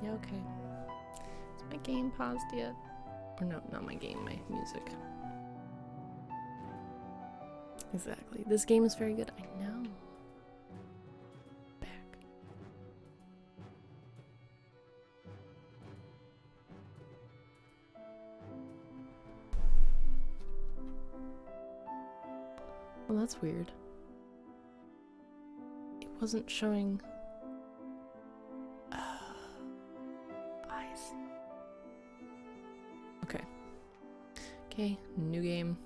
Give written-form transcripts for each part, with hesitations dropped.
Yeah, okay. Is my game paused yet? Or no, not my game, my music. Exactly. This game is very good. I know. Back. Well, that's weird. It wasn't showing eyes. Okay. Okay, new game.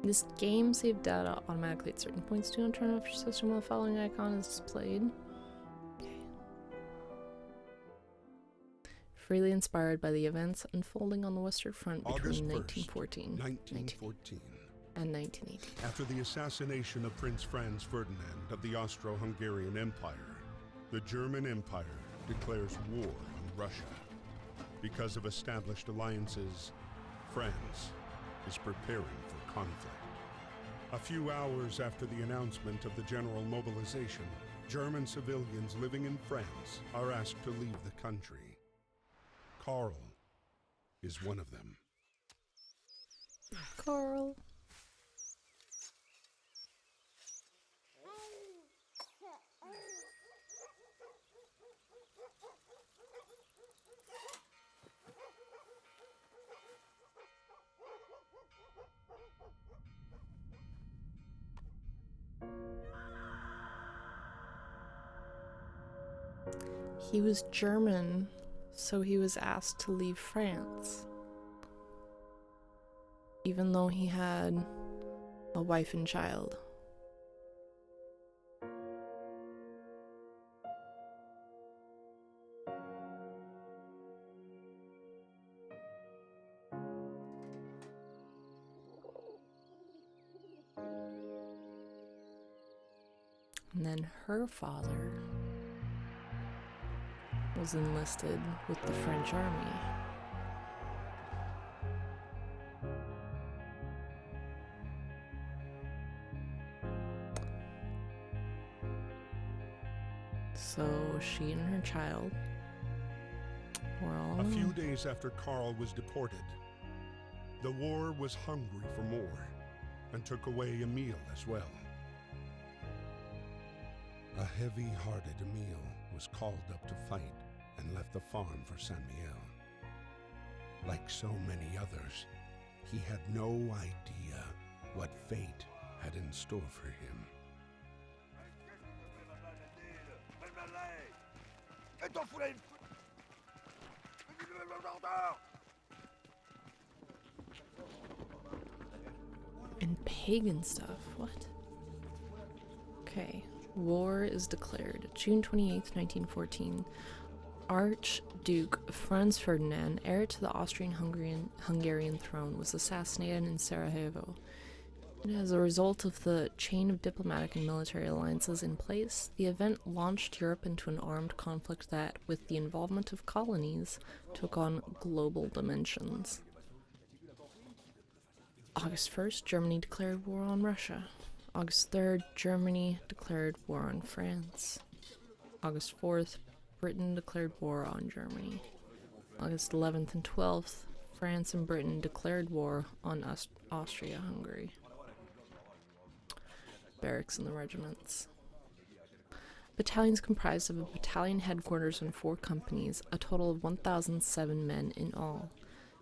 This game saves data automatically at certain points. Do not turn off your system while the following icon is displayed. Okay. Freely inspired by the events unfolding on the Western Front between 1914 and 1918. After the assassination of Prince Franz Ferdinand of the Austro-Hungarian Empire, the German Empire declares war on Russia. Because of established alliances, France is preparing for conflict. A few hours after the announcement of the general mobilization, German civilians living in France are asked to leave the country. Karl is one of them. Carl. He was German, so he was asked to leave France. Even though he had a wife and child. And then her father was enlisted with the French army. So she and her child were all A few alone. days after Karl was deported, the war was hungry for more and took away Emil as well. A heavy-hearted Emil was called up to fight and left the farm for Saint-Mihiel. Like so many others, he had no idea what fate had in store for him. And pagan stuff, what? Okay, war is declared. June 28th, 1914. Archduke Franz Ferdinand, heir to the Austrian-Hungarian throne, was assassinated in Sarajevo. And as a result of the chain of diplomatic and military alliances in place, the event launched Europe into an armed conflict that, with the involvement of colonies, took on global dimensions. August 1st, Germany declared war on Russia. August 3rd, Germany declared war on France. August 4th, Britain declared war on Germany. August 11th and 12th, France and Britain declared war on Austria-Hungary. Barracks in the regiments. Battalions comprised of a battalion headquarters and 4 companies, a total of 1,007 men in all.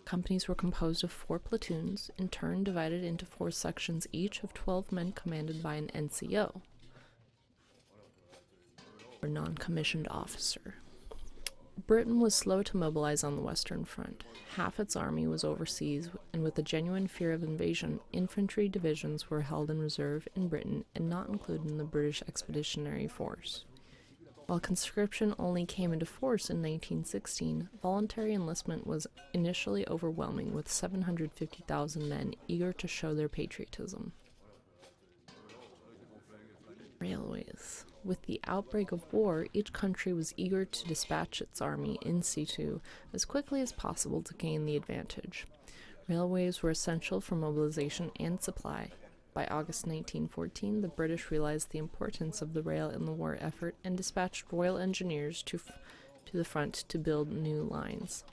Companies were composed of 4 platoons, in turn divided into 4 sections, each of 12 men commanded by an NCO, or non-commissioned officer. Britain was slow to mobilize on the Western Front. Half its army was overseas, and with a genuine fear of invasion, infantry divisions were held in reserve in Britain and not included in the British Expeditionary Force. While conscription only came into force in 1916, voluntary enlistment was initially overwhelming, with 750,000 men eager to show their patriotism. Railways. With the outbreak of war, each country was eager to dispatch its army in situ as quickly as possible to gain the advantage. Railways were essential for mobilization and supply. By August 1914, the British realized the importance of the rail in the war effort and dispatched Royal Engineers to to the front to build new lines.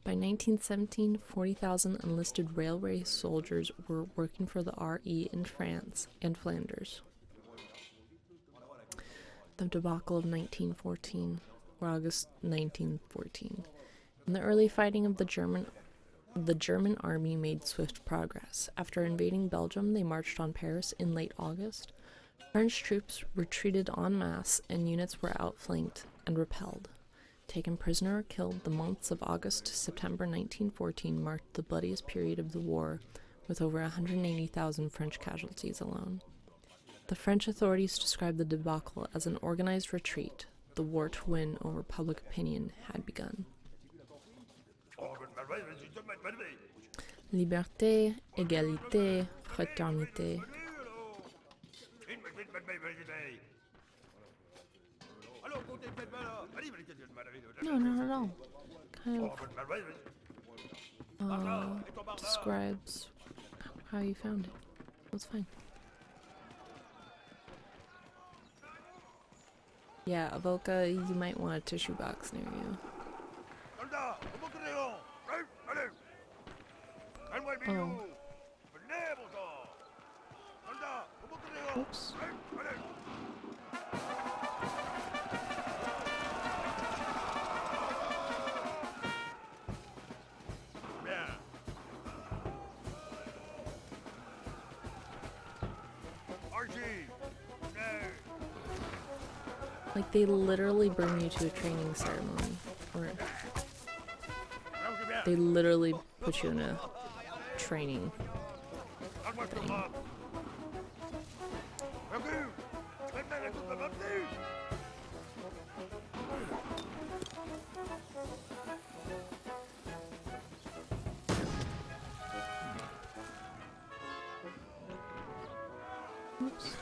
By 1917, 40,000 enlisted railway soldiers were working for the RE in France and Flanders. The debacle of 1914, or August 1914. In the early fighting of the German army made swift progress. After invading Belgium, they marched on Paris in late August. French troops retreated en masse and units were outflanked and repelled. Taken prisoner or killed, the months of August to September 1914 marked the bloodiest period of the war, with over 180,000 French casualties alone. The French authorities described the debacle as an organized retreat. The war to win over public opinion had begun. Liberté, égalité, fraternité. No, not at all. Kind of describes how you found it. That's fine. Yeah, Avoka, you might want a tissue box near you. Oh. Oops. Like, they literally bring you to a training ceremony. Or they literally put you in a training thing. Oops.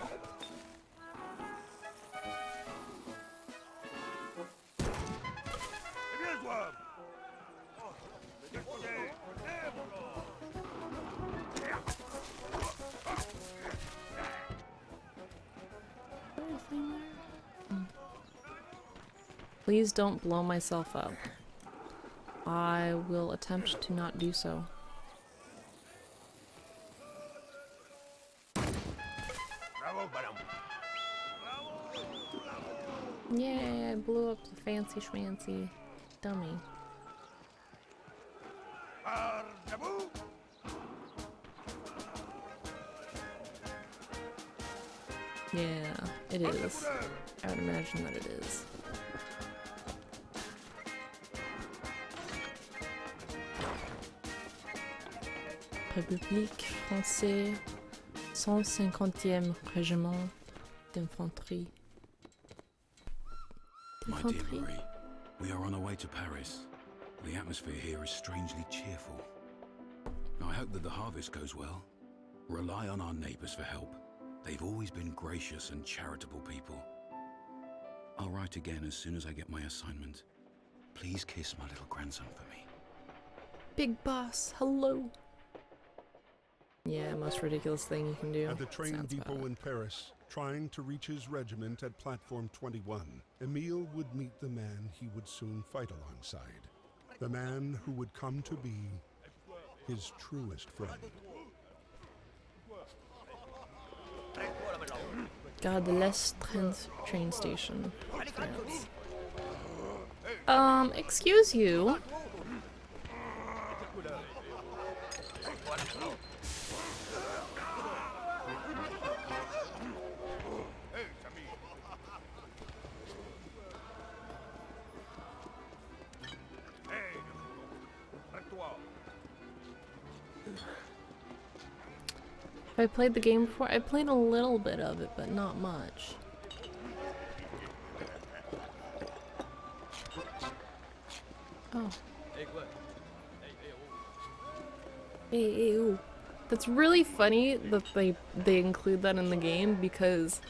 Please don't blow myself up. I will attempt to not do so. Yay, I blew up the fancy schmancy dummy. Yeah, it is. I would imagine that it is. République française, 150e régiment d'infanterie. My dear Marie, we are on our way to Paris. The atmosphere here is strangely cheerful. I hope that the harvest goes well. Rely on our neighbors for help. They've always been gracious and charitable people. I'll write again as soon as I get my assignment. Please kiss my little grandson for me. Big boss, hello. Yeah, most ridiculous thing you can do. At the train depot in Paris, trying to reach his regiment at platform 21, Emile would meet the man he would soon fight alongside. The man who would come to be his truest friend. Gare de l'Est train station, France. Excuse you? Have I played the game before? I played a little bit of it, but not much. Oh. Hey, ooh. That's really funny that they include that in the game, because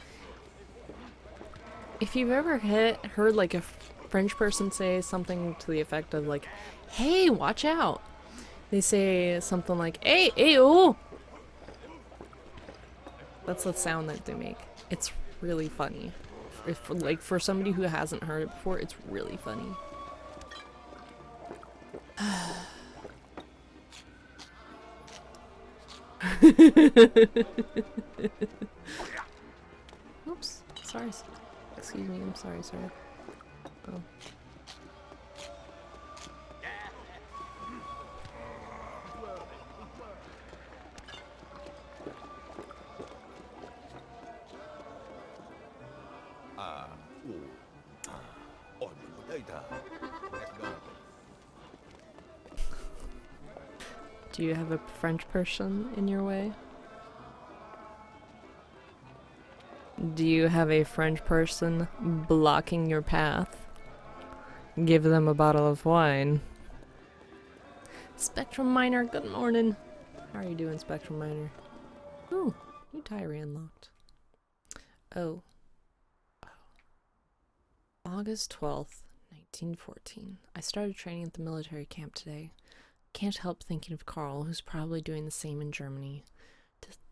if you've ever heard like a French person say something to the effect of like, "Hey, watch out," they say something like, "Hey, ooh." That's the sound that they make. It's really funny. If, like, for somebody who hasn't heard it before, it's really funny. Oops. Sorry. Excuse me. I'm sorry, sir. Oh. Do you have a French person in your way? Do you have a French person blocking your path? Give them a bottle of wine. Spectrum Miner, good morning. How are you doing, Spectrum Miner? Ooh, new diary unlocked. Oh. August 12th, 1914. I started training at the military camp today. Can't help thinking of Carl, who's probably doing the same in Germany.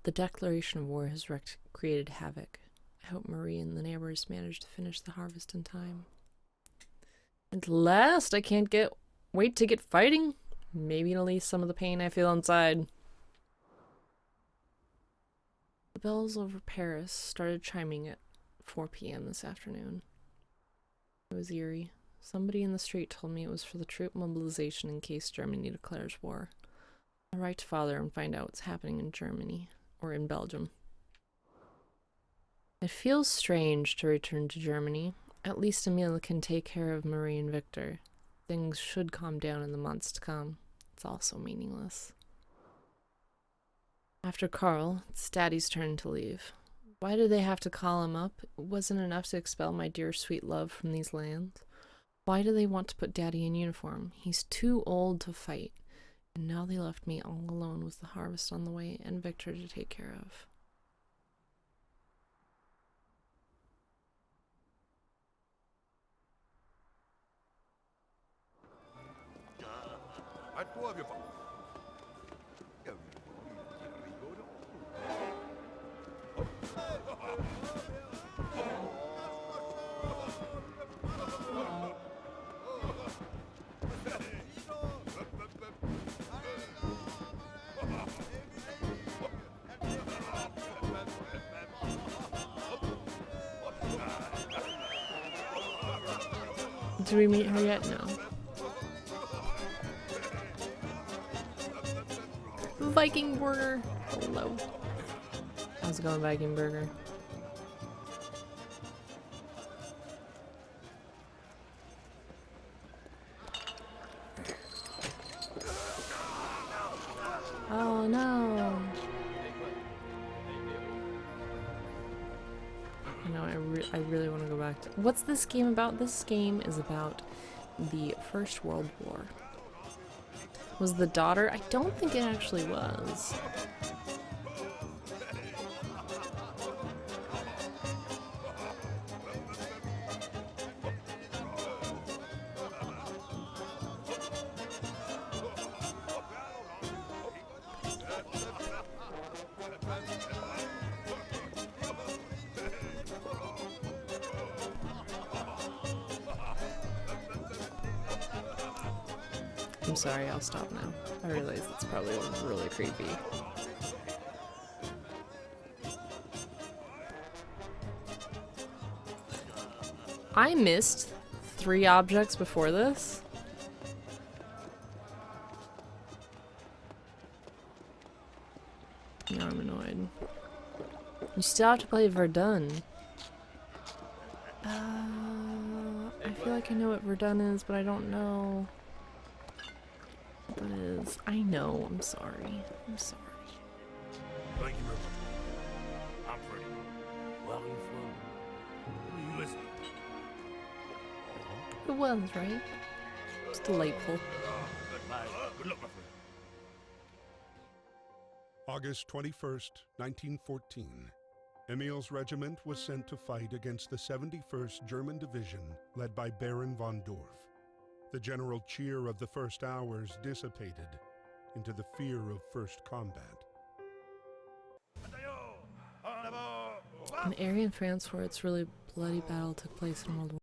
The declaration of war has created havoc. I hope Marie and the neighbors manage to finish the harvest in time. At last, I can't wait to get fighting. Maybe it'll ease some of the pain I feel inside. The bells over Paris started chiming at 4 p.m. this afternoon. It was eerie. Somebody in the street told me it was for the troop mobilization in case Germany declares war. I'll write to Father and find out what's happening in Germany, or in Belgium. It feels strange to return to Germany. At least Emile can take care of Marie and Victor. Things should calm down in the months to come. It's also meaningless. After Carl, it's Daddy's turn to leave. Why did they have to call him up? It wasn't enough to expel my dear sweet love from these lands. Why do they want to put Daddy in uniform? He's too old to fight. And now they left me all alone with the harvest on the way and Victor to take care of. Did we meet her yet? No. Viking Burger. Hello. How's it going, Viking Burger? Oh no. No, I really want to go back to... What's this game about? This game is about the First World War. Was the daughter? I don't think it actually was. I'm sorry, I'll stop now. I realize it's probably really creepy. I missed 3 objects before this? Now I'm annoyed. You still have to play Verdun. I feel like I know what Verdun is, but I don't know what that is. I know, I'm sorry. I'm sorry. Thank you very much. I'm free. Where are you from? Who are you listening? It was, right? It's delightful. Goodbye. Good luck, my friend. August 21st, 1914. Emile's regiment was sent to fight against the 71st German Division, led by Baron von Dorf. The general cheer of the first hours dissipated into the fear of first combat. An area in France where its really bloody battle took place in World War